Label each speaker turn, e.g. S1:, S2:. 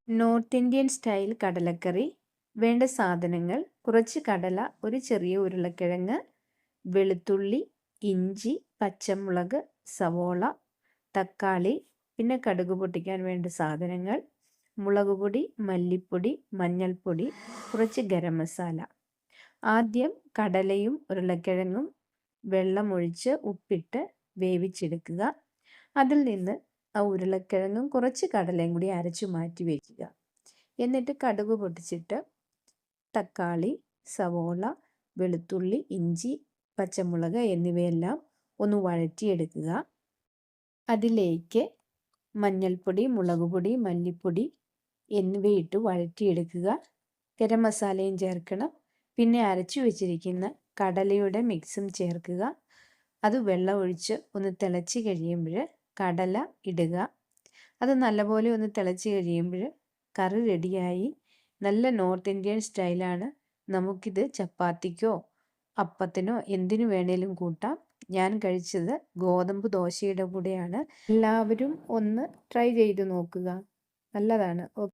S1: North Indian style കടലക്കറി. വേണ്ട സാധനങ്ങൾ: കുറച്ച് കടല, ഒരു ചെറിയ ഉരുളക്കിഴങ്ങ്, വെളുത്തുള്ളി, ഇഞ്ചി, പച്ചമുളക്, സവോള, തക്കാളി, പിന്നെ കടുക് പൊട്ടിക്കാൻ വേണ്ട സാധനങ്ങൾ: മുളക് പൊടി, മല്ലിപ്പൊടി, മഞ്ഞൾപ്പൊടി, കുറച്ച് ഗരം മസാല. ആദ്യം കടലയും ഉരുളക്കിഴങ്ങും വെള്ളമൊഴിച്ച് ഉപ്പിട്ട് വേവിച്ചെടുക്കുക. അതിൽ നിന്ന് ആ ഉരുളക്കിഴങ്ങും കുറച്ച് കടലയും കൂടി അരച്ചു മാറ്റി വയ്ക്കുക. എന്നിട്ട് കടുക് പൊട്ടിച്ചിട്ട് തക്കാളി, സവോള, വെളുത്തുള്ളി, ഇഞ്ചി, പച്ചമുളക് എന്നിവയെല്ലാം ഒന്ന് വഴറ്റിയെടുക്കുക. അതിലേക്ക് മഞ്ഞൾപ്പൊടി, മുളക് പൊടി, മല്ലിപ്പൊടി എന്നിവയിട്ട് വഴറ്റിയെടുക്കുക. ഗരം മസാലയും ചേർക്കണം. പിന്നെ അരച്ചു വെച്ചിരിക്കുന്ന കടലയുടെ മിക്സും ചേർക്കുക. അത് വെള്ളമൊഴിച്ച് ഒന്ന് തിളച്ച് കഴിയുമ്പോൾ കടല ഇടുക. അത് നല്ലപോലെ ഒന്ന് തിളച്ച് കഴിയുമ്പോൾ കറി റെഡിയായി. നല്ല നോർത്ത് ഇന്ത്യൻ സ്റ്റൈലാണ്. നമുക്കിത് ചപ്പാത്തിക്കോ അപ്പത്തിനോ എന്തിനു വേണേലും കൂട്ടാം. ഞാൻ കഴിച്ചത് ഗോതമ്പ് ദോശയുടെ കൂടെയാണ്. എല്ലാവരും ഒന്ന് ട്രൈ ചെയ്ത് നോക്കുക. നല്ലതാണ്.